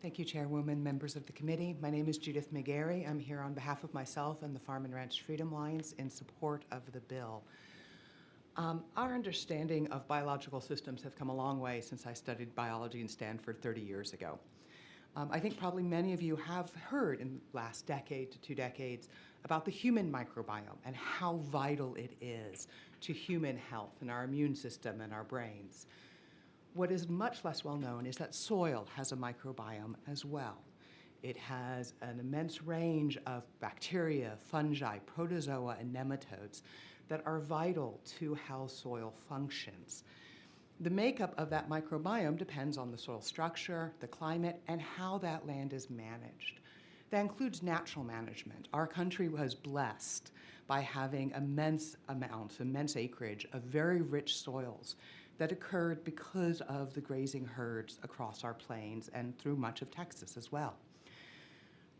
Thank you, Chairwoman, members of the committee. My name is Judith McGeary. I'm here on behalf of myself and the Farm and Ranch Freedom Alliance in support of the bill. Our understanding of biological systems have come a long way since I studied biology in Stanford 30 years ago. I think probably many of you have heard in the last decade to 2 decades about the human microbiome and how vital it is to human health and our immune system and our brains. What is much less well known is that soil has a microbiome as well. It has an immense range of bacteria, fungi, protozoa, and nematodes that are vital to how soil functions. The makeup of that microbiome depends on the soil structure, the climate, and how that land is managed. That includes natural management. Our country was blessed by having immense acreage of very rich soils that occurred because of the grazing herds across our plains and through much of Texas as well.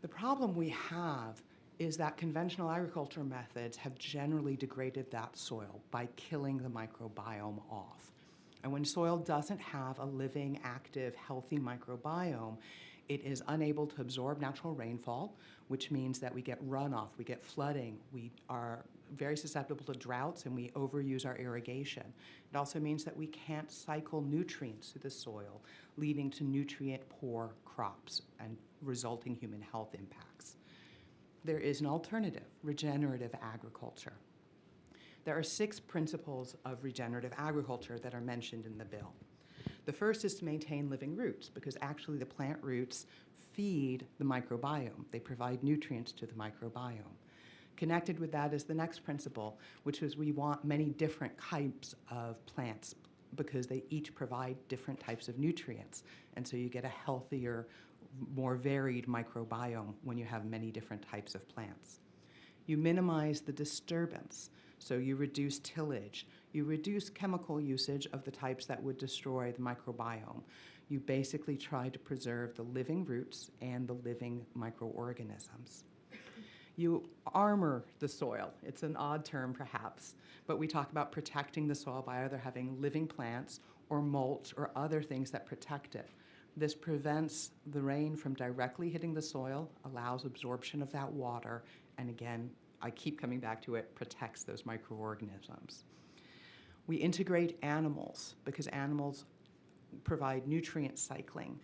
The problem we have is that conventional agriculture methods have generally degraded that soil by killing the microbiome off. And when soil doesn't have a living, active, healthy microbiome, it is unable to absorb natural rainfall, which means that we get runoff, we get flooding, we are very susceptible to droughts, and we overuse our irrigation. It also means that we can't cycle nutrients through the soil, leading to nutrient-poor crops and resulting human health impacts. There is an alternative, regenerative agriculture. There are 6 principles of regenerative agriculture that are mentioned in the bill. The first is to maintain living roots, because actually the plant roots feed the microbiome. They provide nutrients to the microbiome. Connected with that is the next principle, which is we want many different types of plants because they each provide different types of nutrients. And so you get a healthier, more varied microbiome when you have many different types of plants. You minimize the disturbance. So you reduce tillage. You reduce chemical usage of the types that would destroy the microbiome. You basically try to preserve the living roots and the living microorganisms. You armor the soil. It's an odd term, perhaps, but we talk about protecting the soil by either having living plants or mulch or other things that protect it. This prevents the rain from directly hitting the soil, allows absorption of that water, and again, I keep coming back to it, protects those microorganisms. We integrate animals because animals provide nutrient cycling,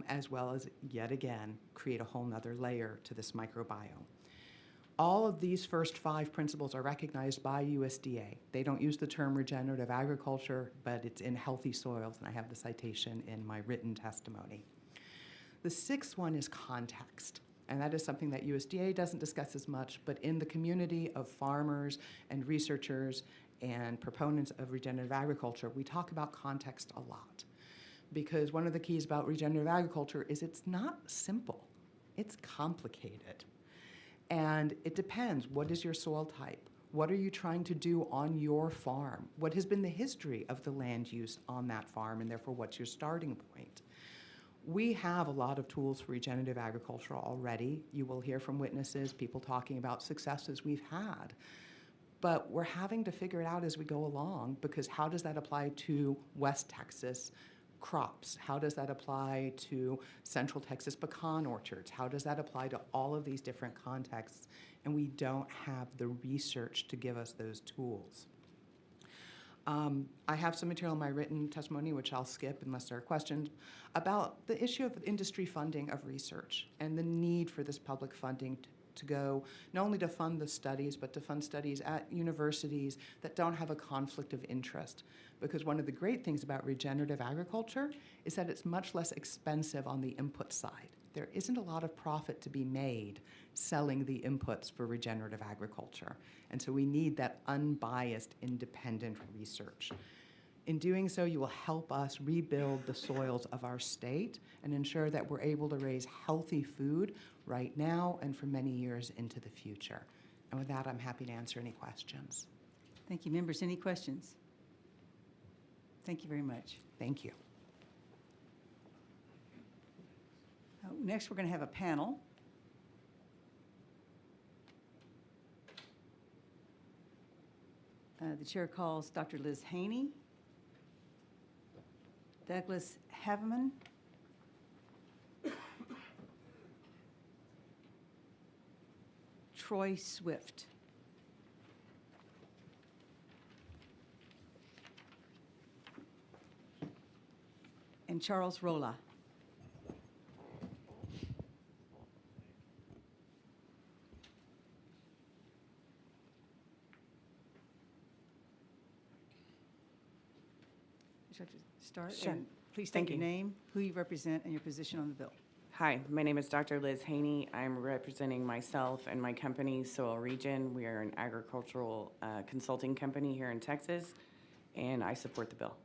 as well as, yet again, create a whole nother layer to this microbiome. All of these first 5 principles are recognized by USDA. They don't use the term regenerative agriculture, but it's in healthy soils, and I have the citation in my written testimony. The 6th one is context. And that is something that USDA doesn't discuss as much, but in the community of farmers and researchers and proponents of regenerative agriculture, we talk about context a lot. Because one of the keys about regenerative agriculture is it's not simple, it's complicated. And it depends, what is your soil type? What are you trying to do on your farm? What has been the history of the land use on that farm, and therefore what's your starting point? We have a lot of tools for regenerative agriculture already. You will hear from witnesses, people talking about successes we've had. But we're having to figure it out as we go along, because how does that apply to West Texas crops? How does that apply to Central Texas pecan orchards? How does that apply to all of these different contexts? And we don't have the research to give us those tools. I have some material in my written testimony, which I'll skip unless there are questions, about the issue of industry funding of research and the need for this public funding to go not only to fund the studies, but to fund studies at universities that don't have a conflict of interest. Because one of the great things about regenerative agriculture is that it's much less expensive on the input side. There isn't a lot of profit to be made selling the inputs for regenerative agriculture. And so we need that unbiased, independent research. In doing so, you will help us rebuild the soils of our state and ensure that we're able to raise healthy food right now and for many years into the future. And with that, I'm happy to answer any questions. Thank you. Members, any questions? Thank you very much. Thank you. Next, we're going to have a panel. The chair calls Dr. Liz Haney, Douglas Havemann, Troy Swift. And Charles Rohla. Would you like to start? Sure. And please Thank state your you. name, who you represent, and your position on the bill. Hi, my name is Dr. Liz Haney. I'm representing myself and my company, Soil Region. We are an agricultural consulting company here in Texas, and I support the bill.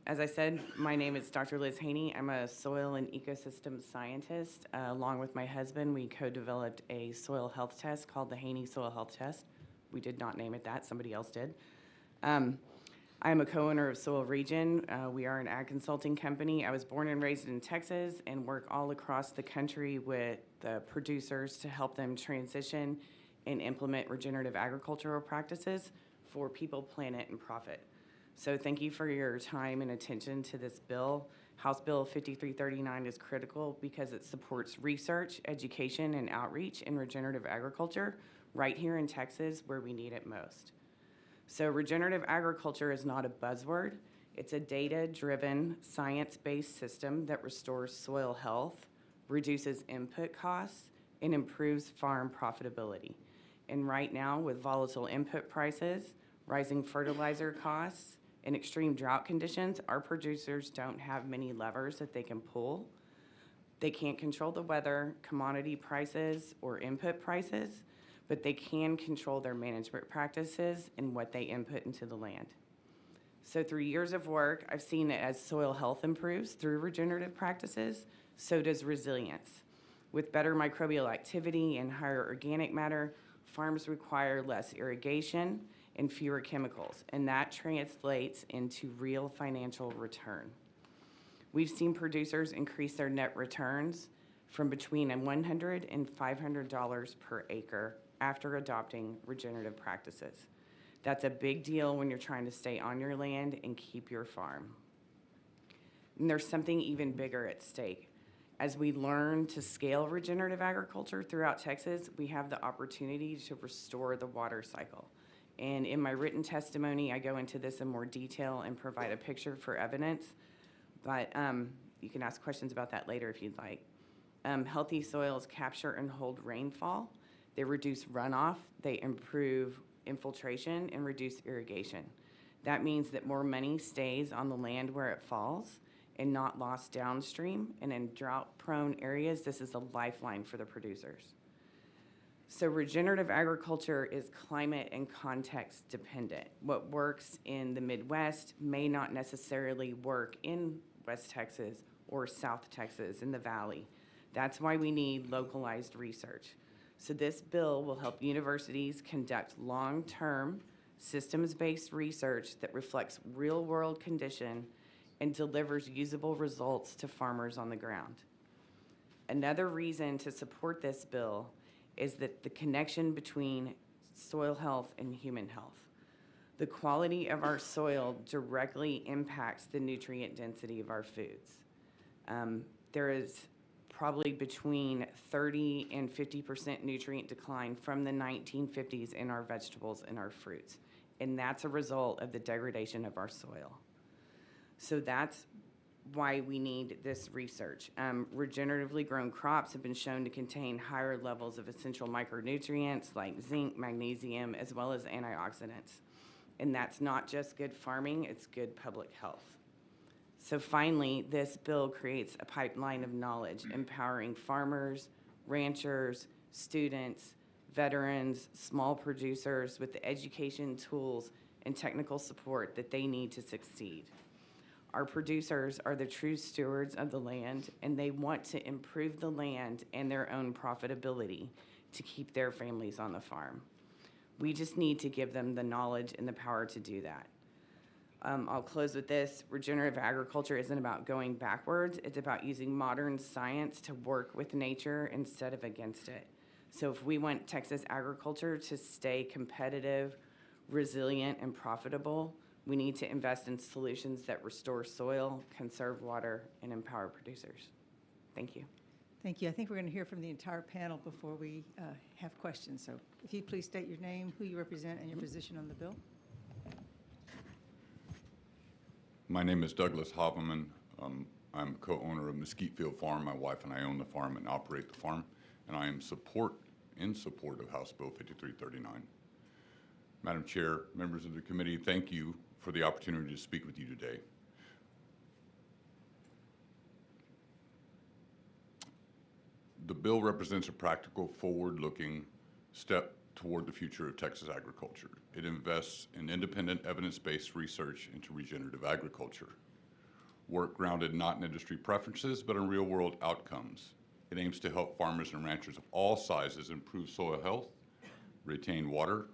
As I said, my name is Dr. Liz Haney. I'm a soil and ecosystem scientist. Along with my husband, we co-developed a soil health test called the Haney Soil Health Test. We did not name it that, somebody else did. I am a co-owner of Soil Region. We are an ag consulting company. I was born and raised in Texas and work all across the country with the producers to help them transition and implement regenerative agricultural practices for people, planet, and profit. So thank you for your time and attention to this bill. House Bill 5339 is critical because it supports research, education, and outreach in regenerative agriculture right here in Texas where we need it most. So regenerative agriculture is not a buzzword. It's a data-driven, science-based system that restores soil health, reduces input costs, and improves farm profitability. And right now, with volatile input prices, rising fertilizer costs, and extreme drought conditions, our producers don't have many levers that they can pull. They can't control the weather, commodity prices, or input prices, but they can control their management practices and what they input into the land. So through years of work, I've seen that as soil health improves through regenerative practices, so does resilience. With better microbial activity and higher organic matter, farms require less irrigation and fewer chemicals, and that translates into real financial return. We've seen producers increase their net returns from between $100 and $500 per acre after adopting regenerative practices. That's a big deal when you're trying to stay on your land and keep your farm. And there's something even bigger at stake. As we learn to scale regenerative agriculture throughout Texas, we have the opportunity to restore the water cycle. And in my written testimony, I go into this in more detail and provide a picture for evidence, but you can ask questions about that later if you'd like. Healthy soils capture and hold rainfall. They reduce runoff, they improve infiltration, and reduce irrigation. That means that more money stays on the land where it falls and not lost downstream. And in drought-prone areas, this is a lifeline for the producers. So regenerative agriculture is climate and context dependent. What works in the Midwest may not necessarily work in West Texas or South Texas in the Valley. That's why we need localized research. So this bill will help universities conduct long-term, systems-based research that reflects real-world condition and delivers usable results to farmers on the ground. Another reason to support this bill is that the connection between soil health and human health. The quality of our soil directly impacts the nutrient density of our foods. There is probably between 30 and 50% nutrient decline from the 1950s in our vegetables and our fruits. And that's a result of the degradation of our soil. So that's why we need this research. Regeneratively grown crops have been shown to contain higher levels of essential micronutrients like zinc, magnesium, as well as antioxidants. And that's not just good farming, it's good public health. So finally, this bill creates a pipeline of knowledge, empowering farmers, ranchers, students, veterans, small producers with the education, tools, and technical support that they need to succeed. Our producers are the true stewards of the land, and they want to improve the land and their own profitability to keep their families on the farm. We just need to give them the knowledge and the power to do that. I'll close with this. Regenerative agriculture isn't about going backwards. It's about using modern science to work with nature instead of against it. So if we want Texas agriculture to stay competitive, resilient, and profitable, we need to invest in solutions that restore soil, conserve water, and empower producers. Thank you. Thank you. I think we're going to hear from the entire panel before we have questions. So if you'd please state your name, who you represent, and your position on the bill. My name is Douglas Havemann. I'm co-owner of Mesquite Field Farm. My wife and I own the farm and operate the farm, and I am in support of House Bill 5339. Madam Chair, members of the committee, thank you for the opportunity to speak with you today. The bill represents a practical, forward-looking step toward the future of Texas agriculture. It invests in independent, evidence-based research into regenerative agriculture, work grounded not in industry preferences, but in real-world outcomes. It aims to help farmers and ranchers of all sizes improve soil health, retain water,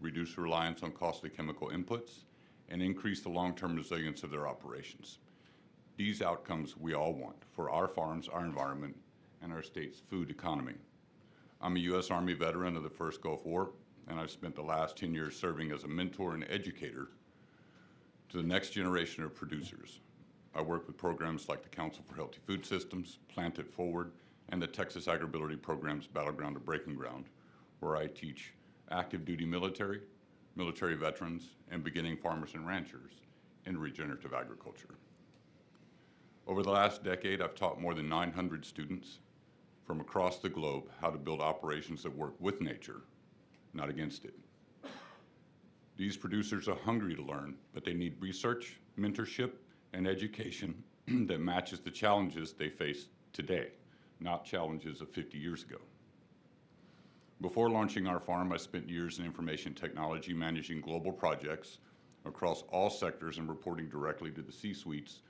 reduce reliance on costly chemical inputs, and increase the long-term resilience of their operations. These outcomes we all want for our farms, our environment, and our state's food economy. I'm a U.S. Army veteran of the first Gulf War, and I've spent the last 10 years serving as a mentor and educator to the next generation of producers. I work with programs like the Council for Healthy Food Systems, Plant It Forward, and the Texas AgriBiology Program's Battleground to Breaking Ground, where I teach active duty military veterans, and beginning farmers and ranchers in regenerative agriculture. Over the last decade, I've taught more than 900 students from across the globe how to build operations that work with nature, not against it. These producers are hungry to learn, but they need research, mentorship, and education that matches the challenges they face today, not challenges of 50 years ago. Before launching our farm, I spent years in information technology managing global projects across all sectors and reporting directly to the C-suites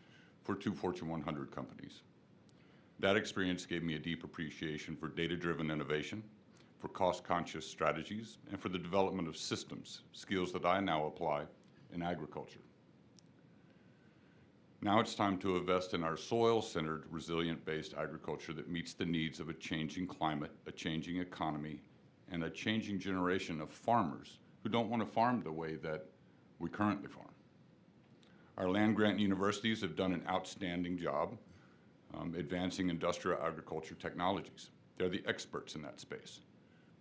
for 2 Fortune 100 companies. That experience gave me a deep appreciation for data-driven innovation, for cost-conscious strategies, and for the development of systems, skills that I now apply in agriculture. Now it's time to invest in our soil-centered, resilient-based agriculture that meets the needs of a changing climate, a changing economy, and a changing generation of farmers who don't want to farm the way that we currently farm. Our land-grant universities have done an outstanding job advancing industrial agriculture technologies. They're the experts in that space.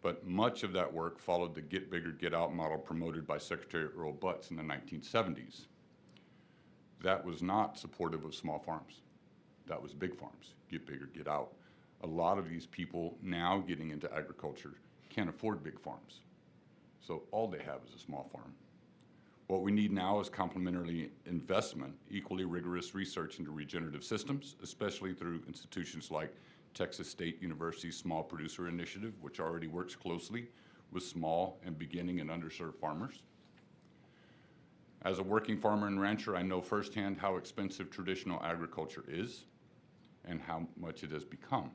But much of that work followed the Get Bigger, Get Out model promoted by Secretary Earl Butz in the 1970s. That was not supportive of small farms. That was big farms. Get bigger, get out. A lot of these people now getting into agriculture can't afford big farms. So all they have is a small farm. What we need now is complementary investment, equally rigorous research into regenerative systems, especially through institutions like Texas State University's Small Producer Initiative, which already works closely with small and beginning and underserved farmers. As a working farmer and rancher, I know firsthand how expensive traditional agriculture is and how much it has become.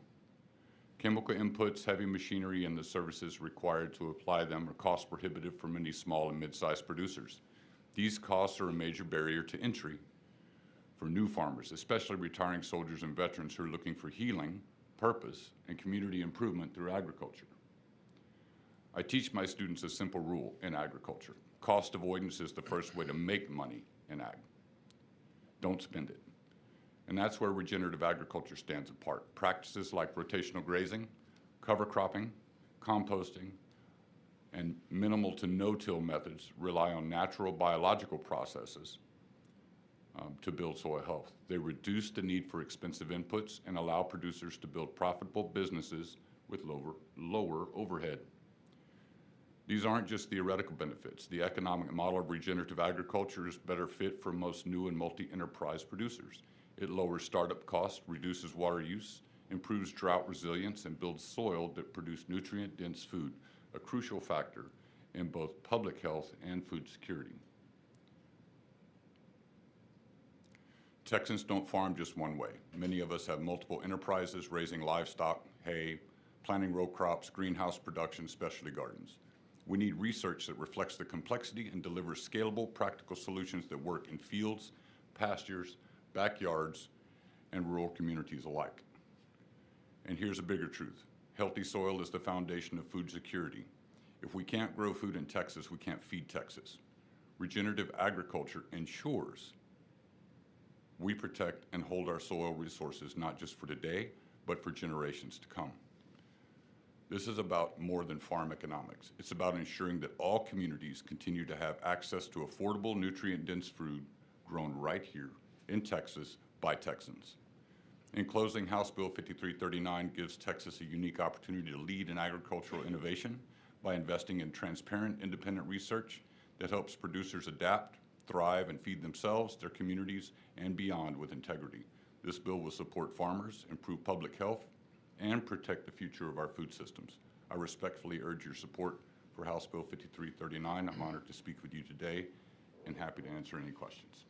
Chemical inputs, heavy machinery, and the services required to apply them are cost prohibitive for many small and mid-sized producers. These costs are a major barrier to entry for new farmers, especially retiring soldiers and veterans who are looking for healing, purpose, and community improvement through agriculture. I teach my students a simple rule in agriculture. Cost avoidance is the first way to make money in ag. Don't spend it. And that's where regenerative agriculture stands apart. Practices like rotational grazing, cover cropping, composting, and minimal to no-till methods rely on natural biological processes to build soil health. They reduce the need for expensive inputs and allow producers to build profitable businesses with lower overhead. These aren't just theoretical benefits. The economic model of regenerative agriculture is better fit for most new and multi-enterprise producers. It lowers startup costs, reduces water use, improves drought resilience, and builds soil that produce nutrient-dense food, a crucial factor in both public health and food security. Texans don't farm just one way. Many of us have multiple enterprises raising livestock, hay, planting row crops, greenhouse production, specialty gardens. We need research that reflects the complexity and delivers scalable, practical solutions that work in fields, pastures, backyards, and rural communities alike. And here's a bigger truth. Healthy soil is the foundation of food security. If we can't grow food in Texas, we can't feed Texas. Regenerative agriculture ensures we protect and hold our soil resources not just for today, but for generations to come. This is about more than farm economics. It's about ensuring that all communities continue to have access to affordable, nutrient-dense food grown right here in Texas by Texans. In closing, House Bill 5339 gives Texas a unique opportunity to lead in agricultural innovation by investing in transparent, independent research that helps producers adapt, thrive, and feed themselves, their communities, and beyond with integrity. This bill will support farmers, improve public health, and protect the future of our food systems. I respectfully urge your support for House Bill 5339. I'm honored to speak with you today and happy to answer any questions.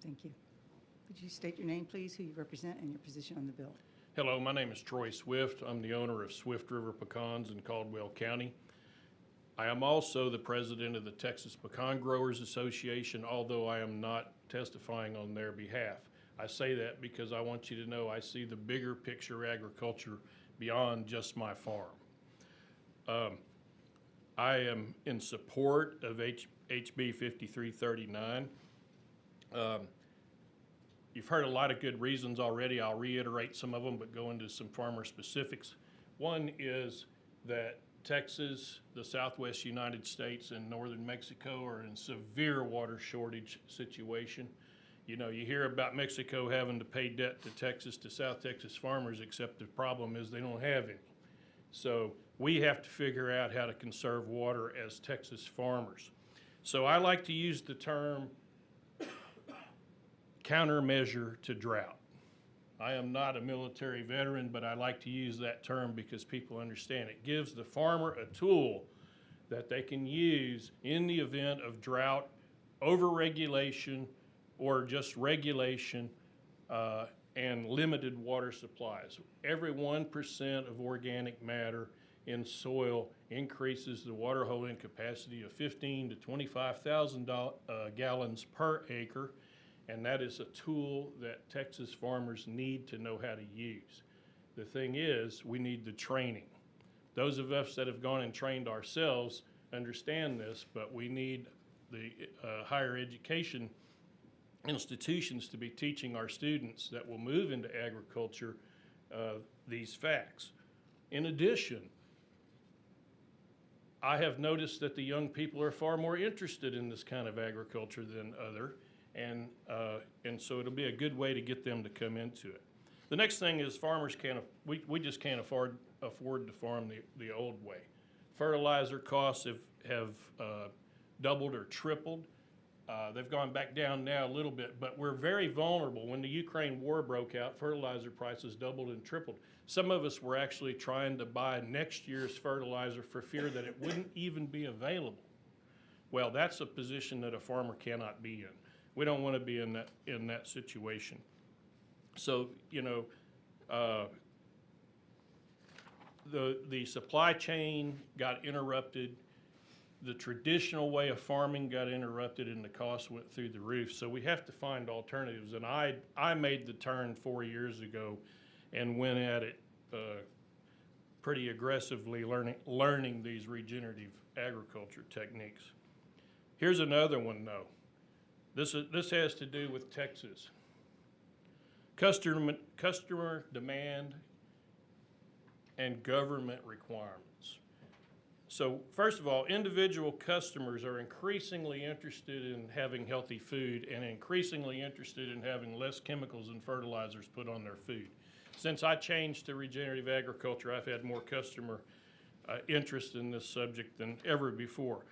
Thank you. Would you state your name, please, who you represent, and your position on the bill? Hello, my name is Troy Swift. I'm the owner of Swift River Pecans in Caldwell County. I am also the president of the Texas Pecan Growers Association, although I am not testifying on their behalf. I say that because I want you to know I see the bigger picture agriculture beyond just my farm. I am in support of HB 5339. You've heard a lot of good reasons already. I'll reiterate some of them, but go into some farmer specifics. One is that Texas, the Southwest United States, and northern Mexico are in severe water shortage situation. You know, you hear about Mexico having to pay debt to Texas, to South Texas farmers, except the problem is they don't have any. So we have to figure out how to conserve water as Texas farmers. So I like to use the term countermeasure to drought. I am not a military veteran, but I like to use that term because people understand it. Gives the farmer a tool that they can use in the event of drought, overregulation, or just regulation and limited water supplies. Every 1% of organic matter in soil increases the water holding capacity of 15 to 25,000 gallons per acre, and that is a tool that Texas farmers need to know how to use. The thing is, we need the training. Those of us that have gone and trained ourselves understand this, but we need the higher education institutions to be teaching our students that will move into agriculture these facts. In addition, I have noticed that the young people are far more interested in this kind of agriculture than other, and so it'll be a good way to get them to come into it. The next thing is farmers we just can't afford to farm the old way. Fertilizer costs have doubled or tripled. They've gone back down now a little bit, but we're very vulnerable. When the Ukraine war broke out, fertilizer prices doubled and tripled. Some of us were actually trying to buy next year's fertilizer for fear that it wouldn't even be available. Well, that's a position that a farmer cannot be in. We don't want to be in that situation. So, you know, the supply chain got interrupted. The traditional way of farming got interrupted and the costs went through the roof. So we have to find alternatives. And I made the turn 4 years ago and went at it pretty aggressively, learning these regenerative agriculture techniques. Here's another one though. This has to do with Texas. Customer demand and government requirements. So first of all, individual customers are increasingly interested in having healthy food and increasingly interested in having less chemicals and fertilizers put on their food. Since I changed to regenerative agriculture, I've had more customer interest in this subject than ever before.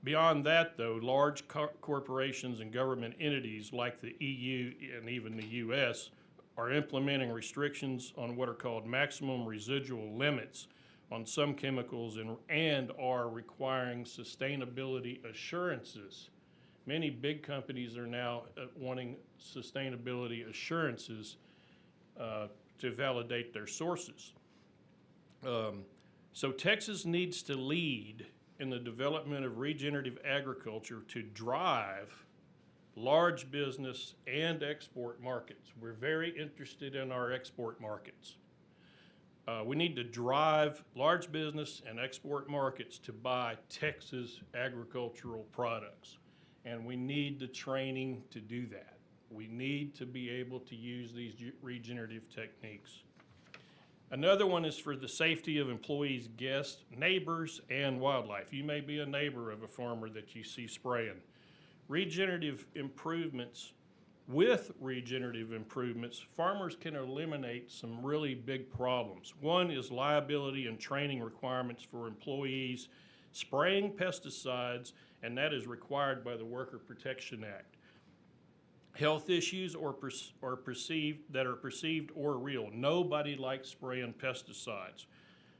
Beyond that, though, large corporations and government entities like the EU and even the US are implementing restrictions on what are called maximum residual limits on some chemicals and are requiring sustainability assurances. Many big companies are now wanting sustainability assurances to validate their sources. So Texas needs to lead in the development of regenerative agriculture to drive large business and export markets. We're very interested in our export markets. We need to drive large business and export markets to buy Texas agricultural products. And we need the training to do that. We need to be able to use these regenerative techniques. Another one is for the safety of employees, guests, neighbors, and wildlife. You may be a neighbor of a farmer that you see spraying. Regenerative improvements. With regenerative improvements, farmers can eliminate some really big problems. One is liability and training requirements for employees spraying pesticides, and that is required by the Worker Protection Act. Health issues are perceived or real. Nobody likes spraying pesticides.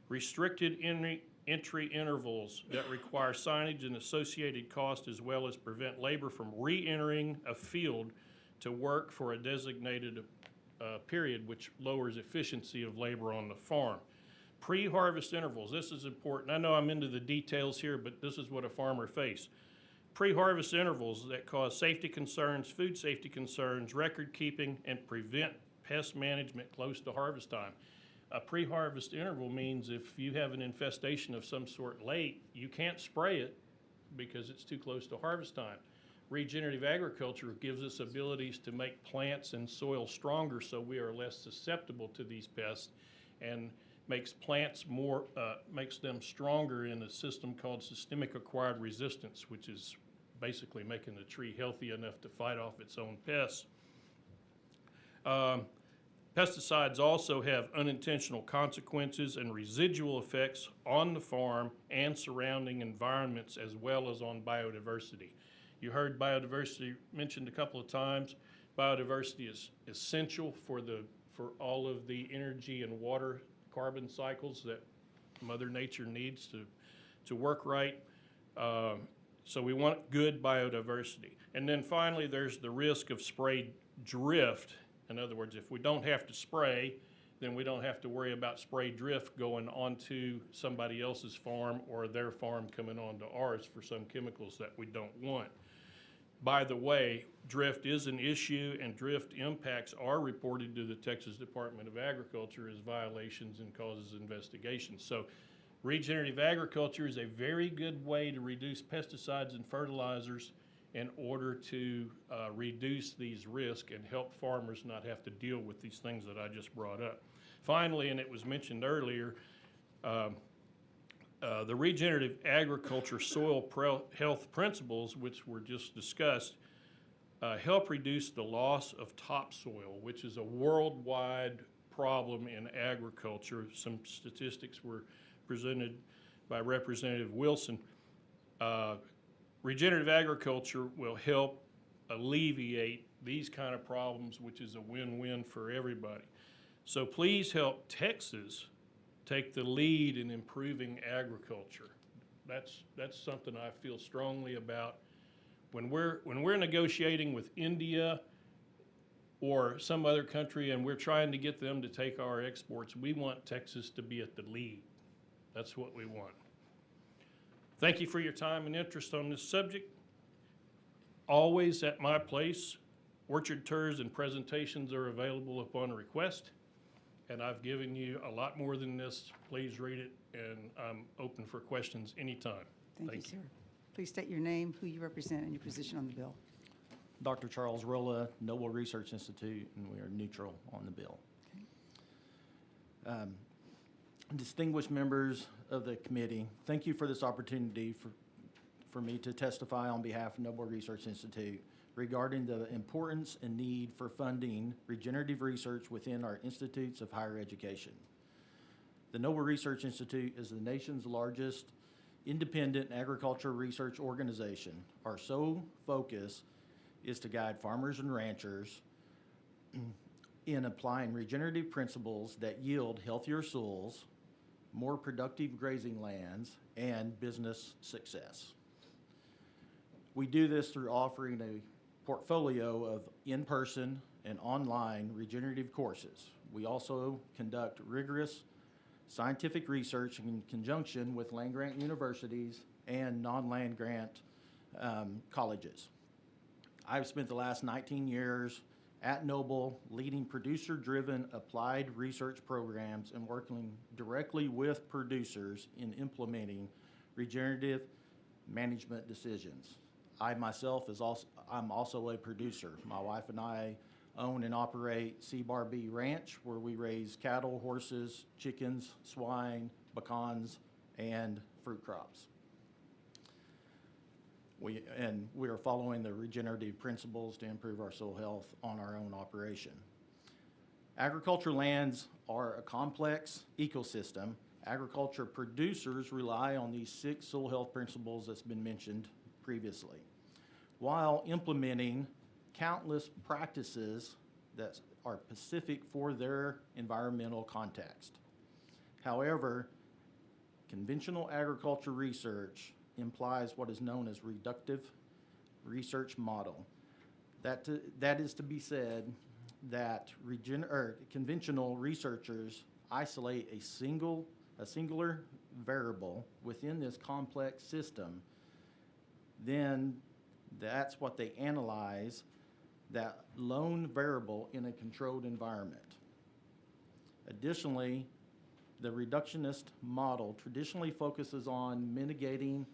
Restricted entry intervals that require signage and associated cost, as well as prevent labor from re-entering a field to work for a designated period, which lowers efficiency of labor on the farm. Pre-harvest intervals, this is important. I know I'm into the details here, but this is what a farmer faces. Pre-harvest intervals that cause safety concerns, food safety concerns, record keeping, and prevent pest management close to harvest time. A pre-harvest interval means if you have an infestation of some sort late, you can't spray it because it's too close to harvest time. Regenerative agriculture gives us abilities to make plants and soil stronger so we are less susceptible to these pests, and makes plants more, makes them stronger in a system called systemic acquired resistance, which is basically making the tree healthy enough to fight off its own pests. Pesticides also have unintentional consequences and residual effects on the farm and surrounding environments, as well as on biodiversity. You heard biodiversity mentioned a couple of times. Biodiversity is essential for all of the energy and water carbon cycles that Mother Nature needs to work right. So we want good biodiversity. And then finally, there's the risk of spray drift. In other words, if we don't have to spray, then we don't have to worry about spray drift going onto somebody else's farm or their farm coming onto ours for some chemicals that we don't want. By the way, drift is an issue, and drift impacts are reported to the Texas Department of Agriculture as violations and causes investigations. So regenerative agriculture is a very good way to reduce pesticides and fertilizers in order to reduce these risks and help farmers not have to deal with these things that I just brought up. Finally, and it was mentioned earlier, the regenerative agriculture soil health principles, which were just discussed, help reduce the loss of topsoil, which is a worldwide problem in agriculture. Some statistics were presented by Representative Wilson. Regenerative agriculture will help alleviate these kind of problems, which is a win-win for everybody. So please help Texas take the lead in improving agriculture. That's something I feel strongly about. When we're negotiating with India or some other country and we're trying to get them to take our exports, we want Texas to be at the lead. That's what we want. Thank you for your time and interest on this subject. Always at my place, orchard tours and presentations are available upon request. And I've given you a lot more than this. Please read it, and I'm open for questions anytime. Thank you, sir. Please state your name, who you represent, and your position on the bill. Dr. Charles Rohla, Noble Research Institute, and we are neutral on the bill. Okay. Distinguished members of the committee, thank you for this opportunity for me to testify on behalf of Noble Research Institute regarding the importance and need for funding regenerative research within our institutes of higher education. The Noble Research Institute is the nation's largest independent agriculture research organization. Our sole focus is to guide farmers and ranchers in applying regenerative principles that yield healthier soils, more productive grazing lands, and business success. We do this through offering a portfolio of in-person and online regenerative courses. We also conduct rigorous scientific research in conjunction with land-grant universities and non-land grant colleges. I've spent the last 19 years at Noble leading producer-driven applied research programs and working directly with producers in implementing regenerative management decisions. I myself I'm also a producer. My wife and I own and operate C-Bar B Ranch, where we raise cattle, horses, chickens, swine, pecans, and fruit crops. We are following the regenerative principles to improve our soil health on our own operation. Agriculture lands are a complex ecosystem. Agriculture producers rely on these 6 soil health principles that's been mentioned previously, while implementing countless practices that are specific for their environmental context. However, conventional agriculture research implies what is known as reductive research model. That is to be said that conventional researchers isolate a singular variable within this complex system. Then that's what they analyze, that lone variable in a controlled environment. Additionally, the reductionist model traditionally focuses on mitigating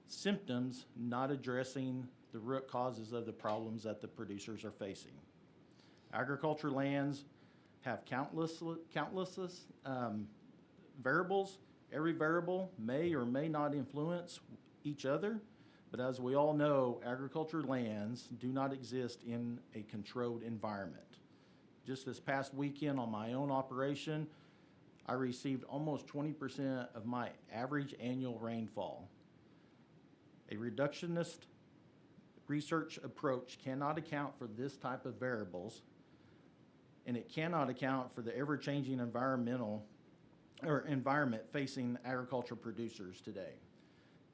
symptoms, not addressing the root causes of the problems that the producers are facing. Agriculture lands have countless variables. Every variable may or may not influence each other, but as we all know, agriculture lands do not exist in a controlled environment. Just this past weekend on my own operation, I received almost 20% of my average annual rainfall. A reductionist research approach cannot account for this type of variables, and it cannot account for the ever-changing environment facing agriculture producers today.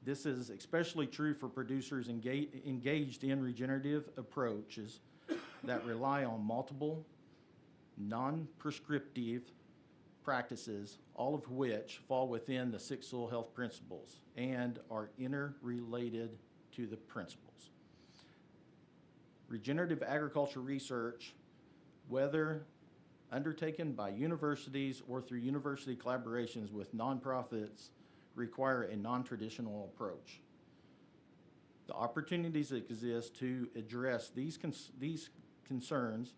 This is especially true for producers engaged in regenerative approaches that rely on multiple, non-prescriptive practices, all of which fall within the 6 soil health principles and are interrelated to the principles. Regenerative agriculture research, whether undertaken by universities or through university collaborations with nonprofits, require a non-traditional approach. The opportunities that exist to address these concerns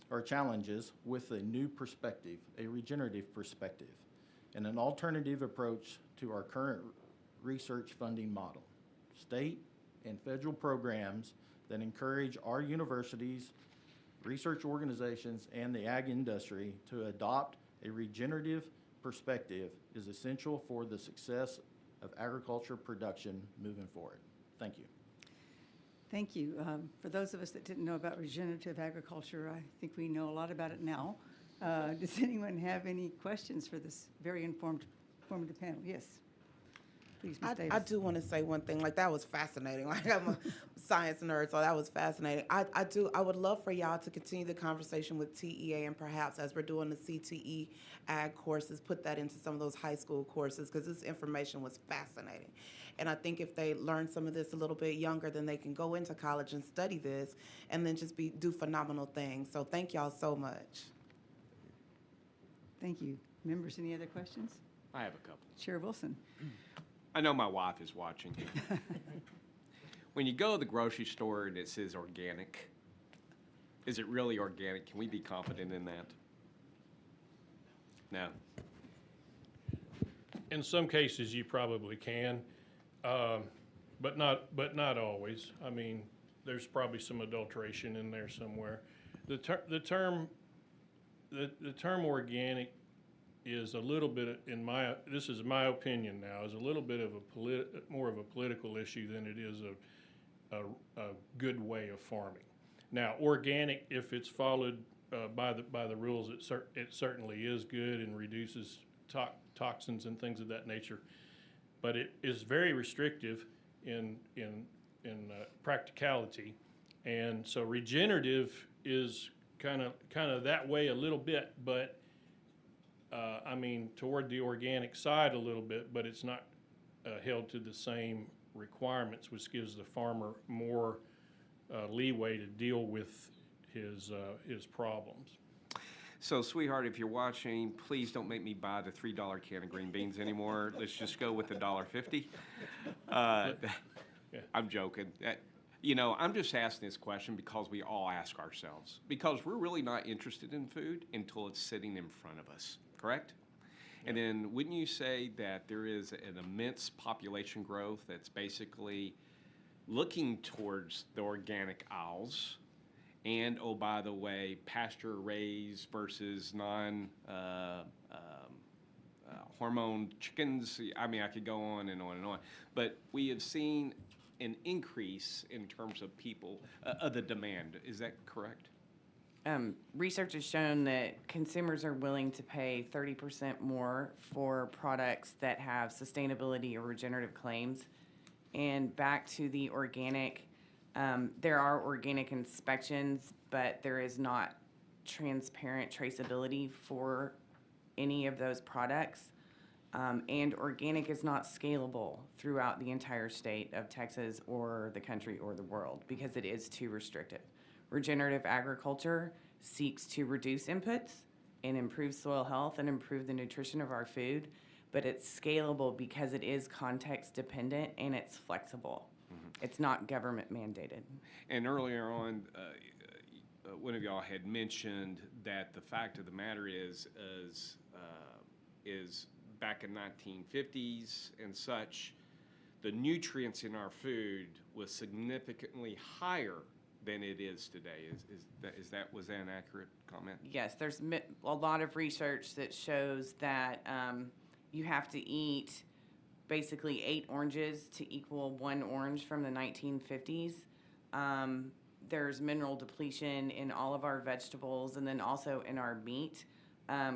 or challenges with a new perspective, a regenerative perspective, and an alternative approach to our current research funding model. State and federal programs that encourage our universities, research organizations, and the ag industry to adopt a regenerative perspective is essential for the success of agriculture production moving forward. Thank you. Thank you. For those of us that didn't know about regenerative agriculture, I think we know a lot about it now. Does anyone have any questions for this very informative panel? Yes. Please, Ms. Davis. I do want to say one thing. Like, that was fascinating. Like, I'm a science nerd, so that was fascinating. I would love for y'all to continue the conversation with TEA, and perhaps as we're doing the CTE ag courses, put that into some of those high school courses, because this information was fascinating. And I think if they learn some of this a little bit younger, then they can go into college and study this and then just do phenomenal things. So thank y'all so much. Thank you. Members, any other questions? I have a couple. Chair Wilson. I know my wife is watching. When you go to the grocery store and it says organic, is it really organic? Can we be confident in that? No. In some cases, you probably can, but not always. I mean, there's probably some adulteration in there somewhere. The term organic is a little bit, this is my opinion now, is a little bit of more of a political issue than it is a good way of farming. Now, organic, if it's followed by the rules, it certainly is good and reduces toxins and things of that nature. But it is very restrictive in practicality, and so regenerative is kind of that way a little bit, but I mean, toward the organic side a little bit, but it's not held to the same requirements, which gives the farmer more leeway to deal with his problems. So, sweetheart, if you're watching, please don't make me buy the $3 can of green beans anymore. Let's just go with the $1.50. I'm joking. You know, I'm just asking this question because we all ask ourselves, because we're really not interested in food until it's sitting in front of us, correct? And then wouldn't you say that there is an immense population growth that's basically looking towards the organic aisles and, oh, by the way, pasture-raised versus non-hormone chickens? I mean, I could go on and on and on. But we have seen an increase in terms of people, of the demand. Is that correct? Research has shown that consumers are willing to pay 30% more for products that have sustainability or regenerative claims. And back to the organic, there are organic inspections, but there is not transparent traceability for any of those products. And organic is not scalable throughout the entire state of Texas or the country or the world because it is too restrictive. Regenerative agriculture seeks to reduce inputs and improve soil health and improve the nutrition of our food, but it's scalable because it is context dependent and it's flexible. It's not government mandated. And earlier on, one of y'all had mentioned that the fact of the matter is back in 1950s and such, the nutrients in our food was significantly higher than it is today. Was that an accurate comment? Yes, there's a lot of research that shows that you have to eat basically 8 oranges to equal 1 orange from the 1950s. There's mineral depletion in all of our vegetables and then also in our meat.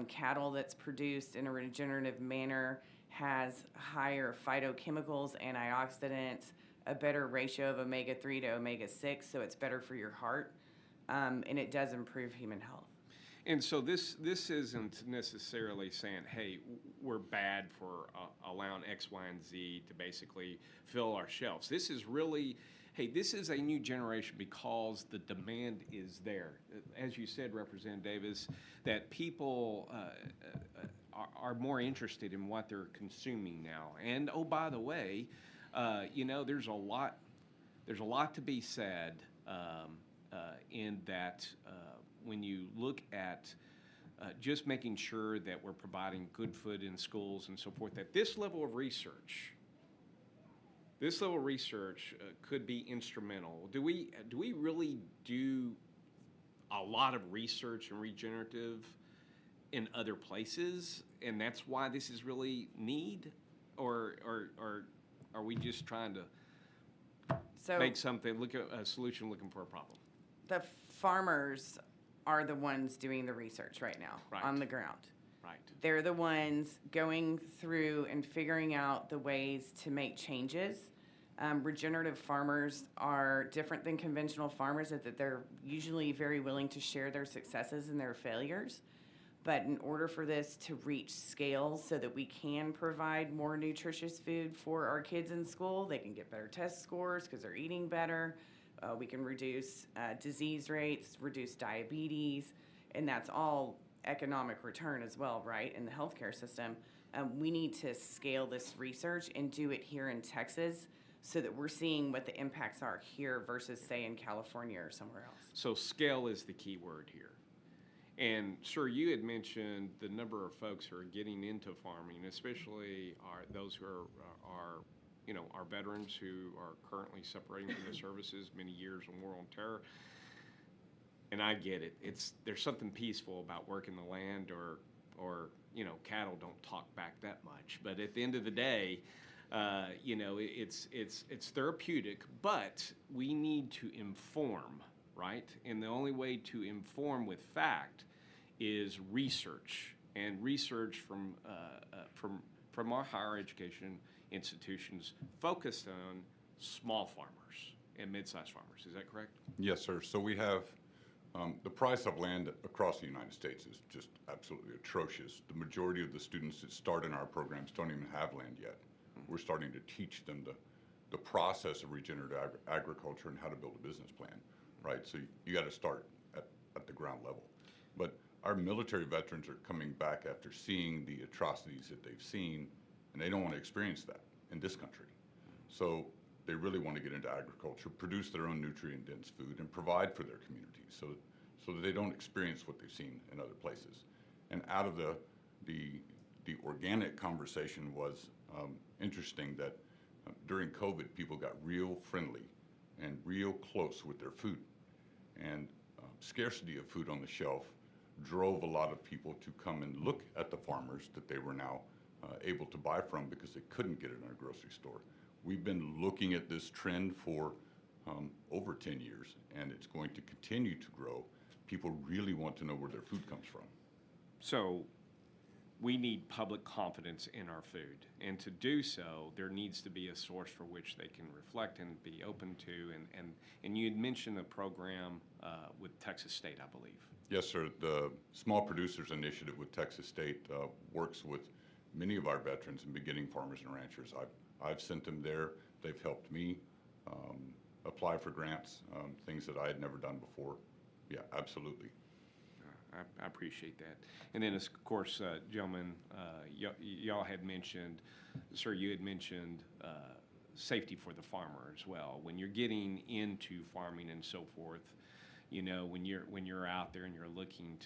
Cattle that's produced in a regenerative manner has higher phytochemicals, antioxidants, a better ratio of omega-3 to omega-6, so it's better for your heart, and it does improve human health. And so this isn't necessarily saying, hey, we're bad for allowing X, Y, and Z to basically fill our shelves. This is really, hey, this is a new generation because the demand is there. As you said, Representative Davis, that people are more interested in what they're consuming now. And, oh, by the way, you know, there's a lot to be said in that when you look at just making sure that we're providing good food in schools and so forth, that this level of research could be instrumental. Do we really do a lot of research in regenerative in other places, and that's why this is really need, or are we just trying to make something, look at a solution looking for a problem? The farmers are the ones doing the research right now on the ground. Right. They're the ones going through and figuring out the ways to make changes. Regenerative farmers are different than conventional farmers in that they're usually very willing to share their successes and their failures. But in order for this to reach scale so that we can provide more nutritious food for our kids in school, they can get better test scores because they're eating better. We can reduce disease rates, reduce diabetes, and that's all economic return as well, right, in the healthcare system. We need to scale this research and do it here in Texas so that we're seeing what the impacts are here versus, say, in California or somewhere else. So scale is the key word here. And, sir, you had mentioned the number of folks who are getting into farming, especially those who are our veterans who are currently separating from the services, many years of war on terror. And I get it. There's something peaceful about working the land, or cattle don't talk back that much. But at the end of the day, it's therapeutic. But we need to inform, right? And the only way to inform with fact is research, and research from our higher education institutions focused on small farmers and mid-sized farmers. Is that correct? Yes, sir. So we have the price of land across the United States is just absolutely atrocious. The majority of the students that start in our programs don't even have land yet. We're starting to teach them the process of regenerative agriculture and how to build a business plan, right? So you got to start at the ground level. But our military veterans are coming back after seeing the atrocities that they've seen, and they don't want to experience that in this country. So they really want to get into agriculture, produce their own nutrient-dense food, and provide for their communities so that they don't experience what they've seen in other places. And out of the organic conversation was interesting that during COVID, people got real friendly and real close with their food. And scarcity of food on the shelf drove a lot of people to come and look at the farmers that they were now able to buy from because they couldn't get it in a grocery store. We've been looking at this trend for over 10 years, and it's going to continue to grow. People really want to know where their food comes from. So we need public confidence in our food. And to do so, there needs to be a source for which they can reflect and be open to. And you had mentioned a program with Texas State, I believe. Yes, sir. The Small Producers Initiative with Texas State works with many of our veterans and beginning farmers and ranchers. I've sent them there. They've helped me apply for grants, things that I had never done before. Yeah, absolutely. I appreciate that. And then, of course, gentlemen, y'all had mentioned, sir, you had mentioned safety for the farmer as well. When you're getting into farming and so forth, you know, when you're out there and you're looking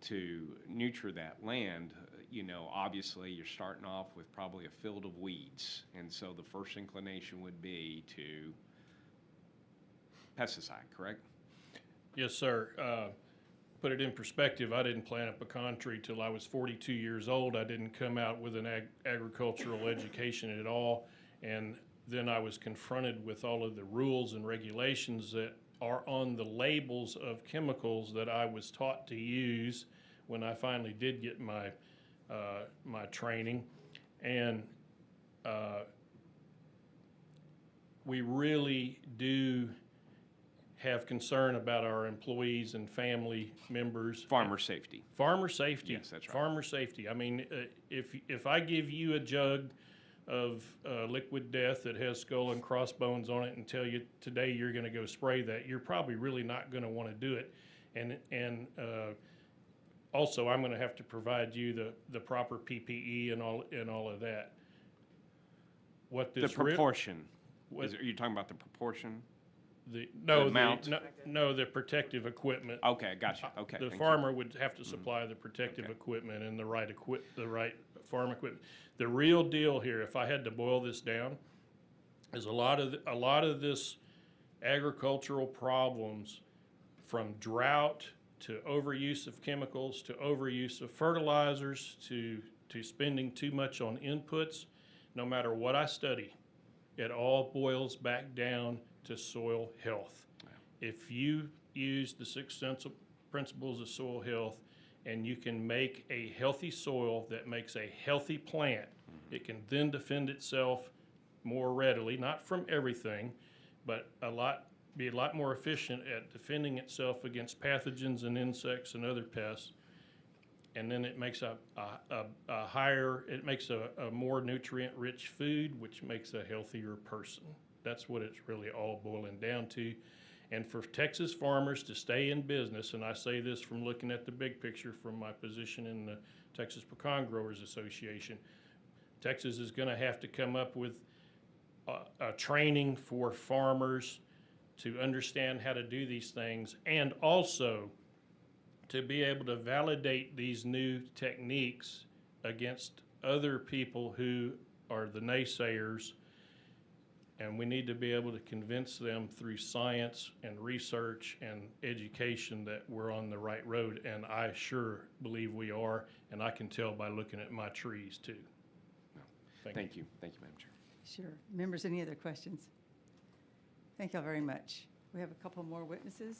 to nurture that land, you know, obviously you're starting off with probably a field of weeds, and so the first inclination would be to pesticide, correct? Yes, sir. Put it in perspective, I didn't plant a pecan tree till I was 42 years old. I didn't come out with an agricultural education at all. And then I was confronted with all of the rules and regulations that are on the labels of chemicals that I was taught to use when I finally did get my my training. And we really do have concern about our employees and family members. Farmer safety. Farmer safety. Yes, that's right. Farmer safety. I mean, if I give you a jug of liquid death that has skull and crossbones on it and tell you today you're going to go spray that, you're probably really not going to want to do it. And also, I'm going to have to provide you the proper PPE and all of that. What The this proportion. what- Are you talking about the proportion? the amount? the protective equipment. Okay, gotcha. Okay. The thank you. farmer would have to supply the protective Okay. equipment and the right farm equipment. The real deal here, if I had to boil this down, is a lot of this agricultural problems, from drought to overuse of chemicals to overuse of fertilizers to spending too much on inputs. No matter what I study, it all boils back down to soil health. If you use the 6 principles of soil health and you can make a healthy soil that makes a healthy plant, it can then defend itself more readily, not from everything, but be a lot more efficient at defending itself against pathogens and insects and other pests. And then it makes a more nutrient-rich food, which makes a healthier person. That's what it's really all boiling down to. And for Texas farmers to stay in business, and I say this from looking at the big picture from my position in the Texas Pecan Growers Association, Texas is going to have to come up with a training for farmers to understand how to do these things, and also to be able to validate these new techniques against other people who are the naysayers. And we need to be able to convince them through science and research and education that we're on the right road. And I sure believe we are, and I can tell by looking at my trees too. Thank you. Thank you, Madam Chair. Sure. Members, any other questions? Thank y'all very much. We have a couple more witnesses.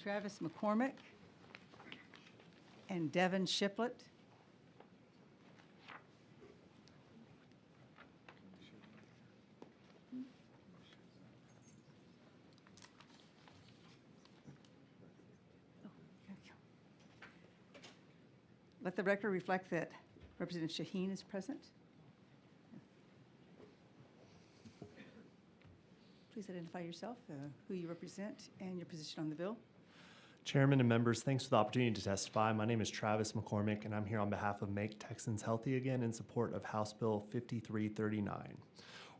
Travis McCormick and Devyn Shiplett. Let the record reflect that Representative Shaheen is present. Please identify yourself, who you represent, and your position on the bill. Chairman and members, thanks for the opportunity to testify. My name is Travis McCormick, and I'm here on behalf of Make Texans Healthy Again in support of House Bill 5339.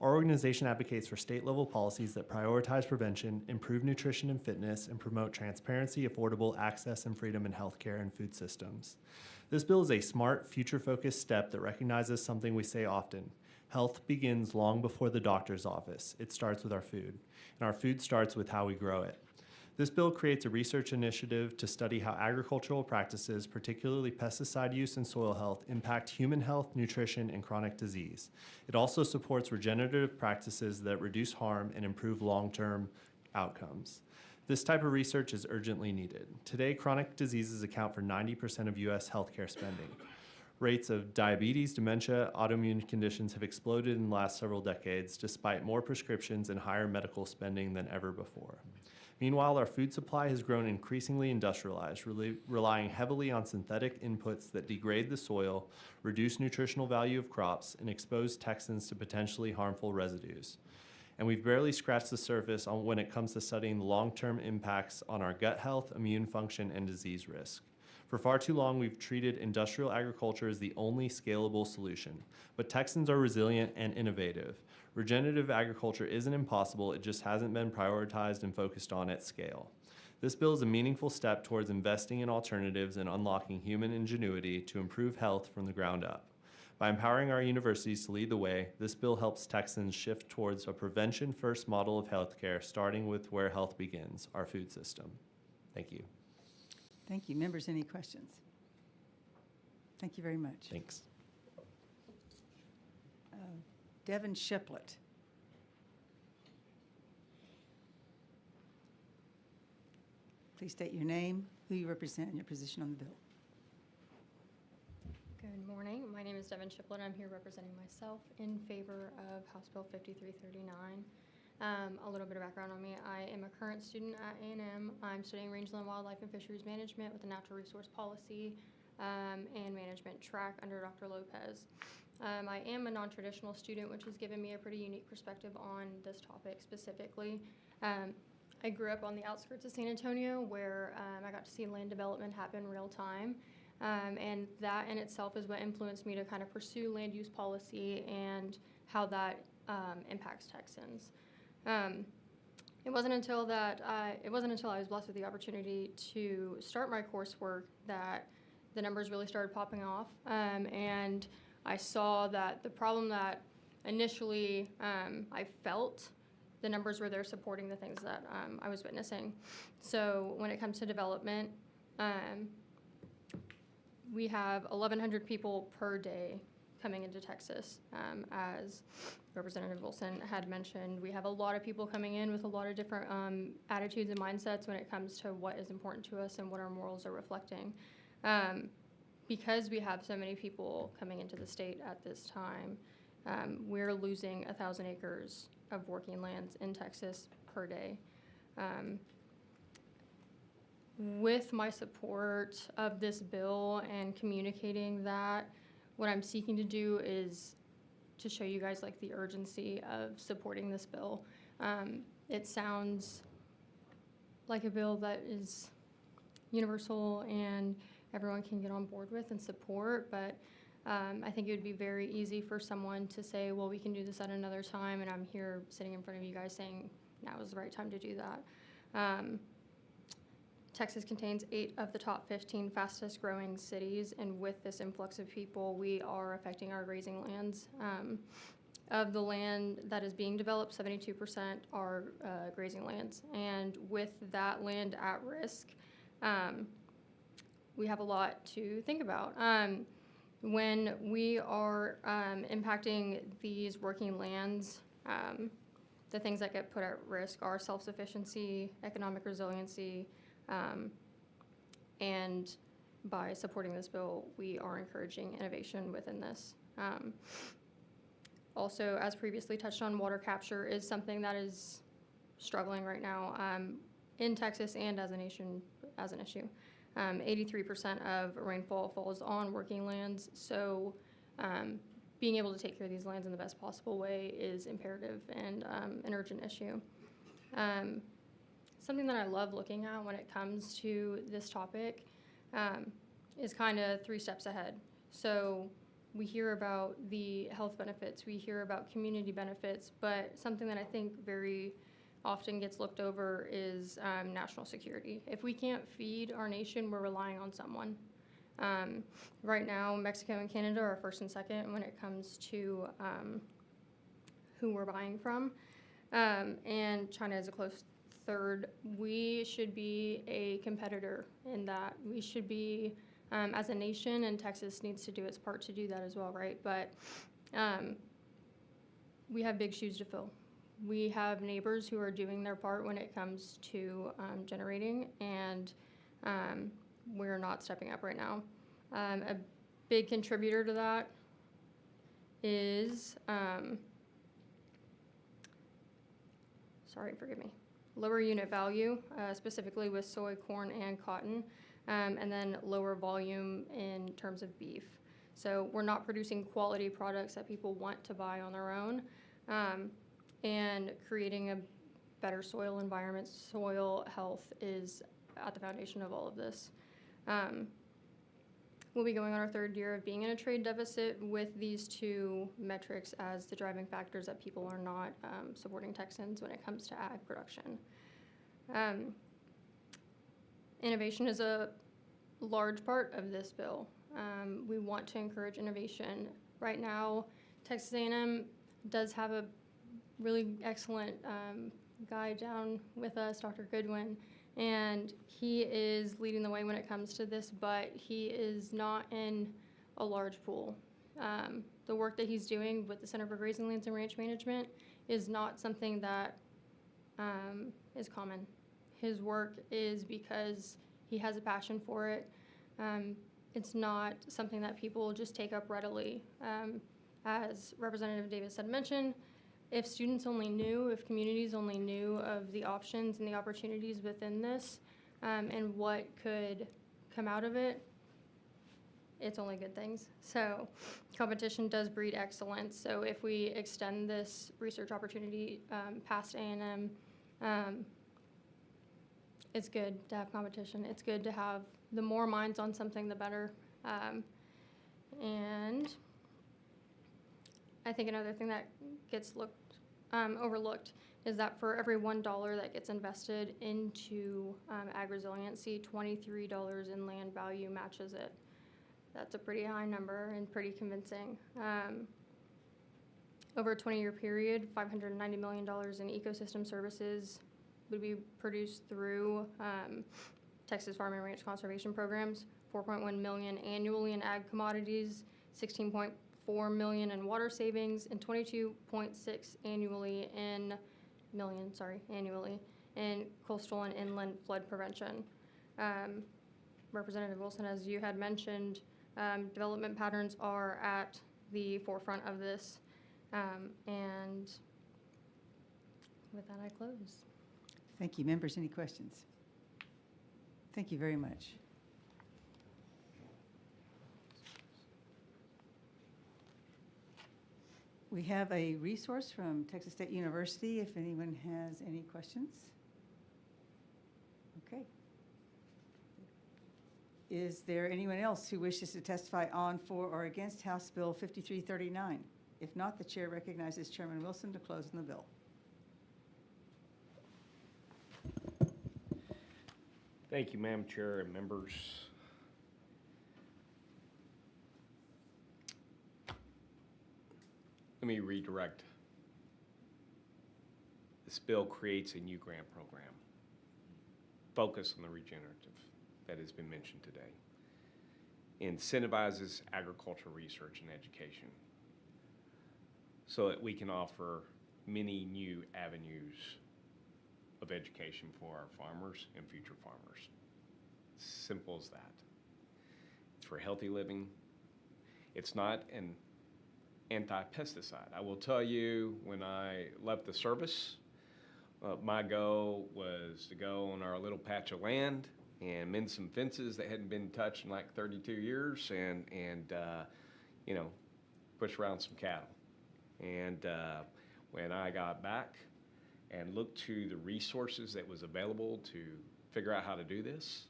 Our organization advocates for state-level policies that prioritize prevention, improve nutrition and fitness, and promote transparency, affordable access, and freedom in healthcare and food systems. This bill is a smart, future-focused step that recognizes something we say often. Health begins long before the doctor's office. It starts with our food, and our food starts with how we grow it. This bill creates a research initiative to study how agricultural practices, particularly pesticide use and soil health, impact human health, nutrition, and chronic disease. It also supports regenerative practices that reduce harm and improve long-term outcomes. This type of research is urgently needed. Today, chronic diseases account for 90% of U.S. healthcare spending. Rates of diabetes, dementia, autoimmune conditions have exploded in the last several decades, despite more prescriptions and higher medical spending than ever before. Meanwhile, our food supply has grown increasingly industrialized, relying heavily on synthetic inputs that degrade the soil, reduce nutritional value of crops, and expose Texans to potentially harmful residues. And we've barely scratched the surface on when it comes to studying the long-term impacts on our gut health, immune function, and disease risk. For far too long, we've treated industrial agriculture as the only scalable solution. But Texans are resilient and innovative. Regenerative agriculture isn't impossible, it just hasn't been prioritized and focused on at scale. This bill is a meaningful step towards investing in alternatives and unlocking human ingenuity to improve health from the ground up. By empowering our universities to lead the way, this bill helps Texans shift towards a prevention-first model of healthcare, starting with where health begins, our food system. Thank you. Thank you. Members, any questions? Thank you very much. Thanks. Devyn Shiplett. Please state your name, who you represent, and your position on the bill. Good morning. My name is Devyn Shiplett. I'm here representing myself in favor of House Bill 5339. A little bit of background on me. I am a current student at A&M. I'm studying rangeland wildlife and fisheries management with a natural resource policy and management track under Dr. Lopez. I am a non-traditional student, which has given me a pretty unique perspective on this topic specifically. I grew up on the outskirts of San Antonio where I got to see land development happen real time. And that in itself is what influenced me to kind of pursue land use policy and how that impacts Texans. It wasn't until I was blessed with the opportunity to start my coursework that the numbers really started popping off. And I saw that the problem that initially I felt, the numbers were there supporting the things that I was witnessing. So when it comes to development, we have 1,100 people per day coming into Texas. As Representative Wilson had mentioned, we have a lot of people coming in with a lot of different attitudes and mindsets when it comes to what is important to us and what our morals are reflecting. Because we have so many people coming into the state at this time, we're losing 1,000 acres of working lands in Texas per day. With my support of this bill and communicating that, what I'm seeking to do is to show you guys like the urgency of supporting this bill. It sounds like a bill that is universal and everyone can get on board with and support, but I think it would be very easy for someone to say, well, we can do this at another time, and I'm here sitting in front of you guys saying now is the right time to do that. Texas contains 8 of the top 15 fastest growing cities, and with this influx of people, we are affecting our grazing lands. Of the land that is being developed, 72% are grazing lands, and with that land at risk, we have a lot to think about. When we are impacting these working lands, the things that get put at risk are self-sufficiency, economic resiliency, and by supporting this bill, we are encouraging innovation within this. Also, as previously touched on, water capture is something that is struggling right now in Texas and as a nation, as an issue. 83% of rainfall falls on working lands, so being able to take care of these lands in the best possible way is imperative and an urgent issue. something that I love looking at when it comes to this topic is kind of 3 steps ahead. So we hear about the health benefits, we hear about community benefits, but something that I think very often gets looked over is national security. If we can't feed our nation, we're relying on someone. Right now, Mexico and Canada are first and second when it comes to who we're buying from, and China is a close third. We should be a competitor in that. We should be, as a nation, and Texas needs to do its part to do that as well, right? But we have big shoes to fill. We have neighbors who are doing their part when it comes to generating, and we're not stepping up right now. A big contributor to that is, forgive me, lower unit value, specifically with soy, corn, and cotton, and then lower volume in terms of beef. So we're not producing quality products that people want to buy on their own, and creating a better soil environment. Soil health is at the foundation of all of this. We'll be going on our 3rd year of being in a trade deficit with these 2 metrics as the driving factors that people are not supporting Texans when it comes to ag production. Innovation is a large part of this bill. We want to encourage innovation. Right now, Texas A&M does have a really excellent guy down with us, Dr. Goodwin, and he is leading the way when it comes to this, but he is not in a large pool. The work that he's doing with the Center for Grazing Lands and Ranch Management is not something that is common. His work is because he has a passion for it. It's not something that people just take up readily. As Representative Davis had mentioned, if students only knew, if communities only knew of the options and the opportunities within this, and what could come out of it, it's only good things. So competition does breed excellence. So if we extend this research opportunity past A&M, it's good to have competition. It's good to have the more minds on something, the better. And I think another thing that gets overlooked is that for every $1 that gets invested into ag resiliency, $23 in land value matches it. That's a pretty high number and pretty convincing. Over a 20-year period, $590 million in ecosystem services would be produced through Texas Farm and Ranch Conservation Programs, $4.1 million annually in ag commodities, $16.4 million in water savings, and $22.6 annually in coastal and inland flood prevention. Representative Wilson, as you had mentioned, development patterns are at the forefront of this, and with that, I close. Thank you. Members, any questions? Thank you very much. We have a resource from Texas State University if anyone has any questions. Okay. Is there anyone else who wishes to testify on, for, or against House Bill 5339? If not, the chair recognizes Chairman Wilson to close on the bill. Thank you, Madam Chair and members. Let me redirect. This bill creates a new grant program, focused on the regenerative that has been mentioned today. Incentivizes agricultural research and education so that we can offer many new avenues of education for our farmers and future farmers. Simple as that. It's for healthy living. It's not an anti-pesticide. I will tell you, when I left the service, my goal was to go on our little patch of land and mend some fences that hadn't been touched in like 32 years and you know, push around some cattle. And when I got back and looked to the resources that was available to figure out how to do this,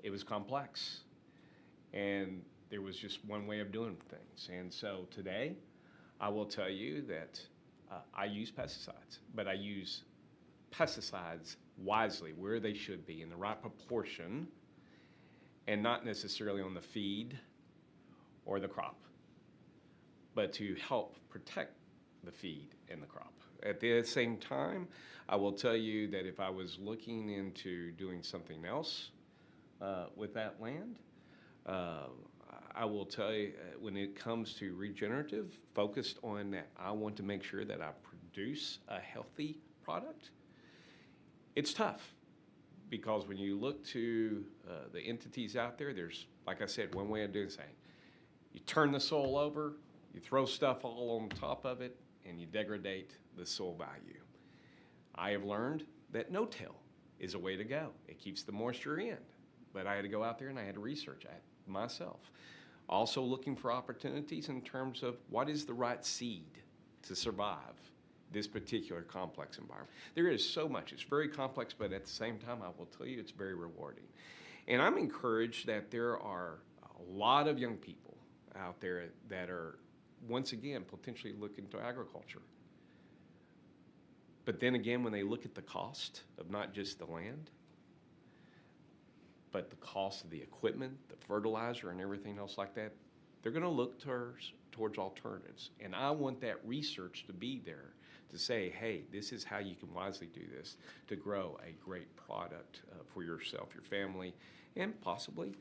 it was complex. And there was just one way of doing things. And so today, I will tell you that I use pesticides, but I use pesticides wisely, where they should be, in the right proportion, and not necessarily on the feed or the crop, but to help protect the feed and the crop. At the same time, I will tell you that if I was looking into doing something else with that land, I will tell you, when it comes to regenerative, focused on that, I want to make sure that I produce a healthy product. It's tough, because when you look to the entities out there, there's, like I said, one way of doing things. You turn the soil over, you throw stuff all on top of it, and you degrade the soil value. I have learned that no-till is a way to go. It keeps the moisture in, but I had to go out there and I had to research it myself. Also looking for opportunities in terms of what is the right seed to survive this particular complex environment. There is so much. It's very complex, but at the same time, I will tell you, it's very rewarding. And I'm encouraged that there are a lot of young people out there that are, once again, potentially looking to agriculture. But then again, when they look at the cost of not just the land, but the cost of the equipment, the fertilizer, and everything else like that, they're going to look towards alternatives. And I want that research to be there to say, hey, this is how you can wisely do this to grow a great product for yourself, your family, and possibly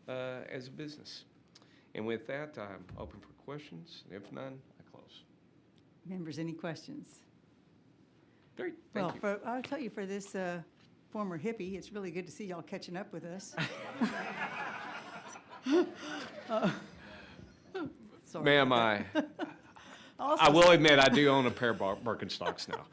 as a business. And with that, I'm open for questions. If none, I close. Members, any questions? Great, thank you. I'll tell you, for this former hippie, it's really good to see y'all catching up with us. Sorry. Ma'am, I will admit I do own a pair of Birkenstocks now.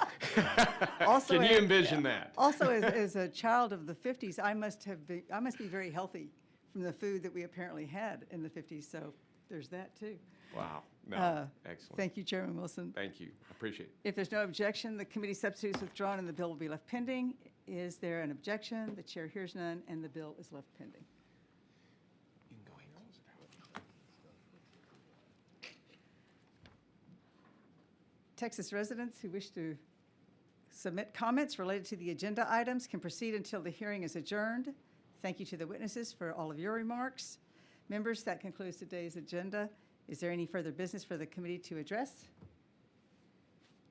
Also, Can you envision that? Also, as a child of the 50s, I must be very healthy from the food that we apparently had in the 50s. So there's that too. Wow. No, excellent. Thank you, Chairman Wilson. Thank you. I appreciate it. If there's no objection, the committee substitute is withdrawn and the bill will be left pending. Is there an objection? The chair hears none and the bill is left pending. You can go ahead and close it out. Texas residents who wish to submit comments related to the agenda items can proceed until the hearing is adjourned. Thank you to the witnesses for all of your remarks. Members, that concludes today's agenda. Is there any further business for the committee to address?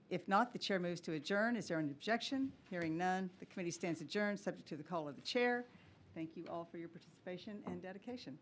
If not, the chair moves to adjourn. Is there an objection? Hearing none, the committee stands adjourned, subject to the call of the chair. Thank you all for your participation and dedication.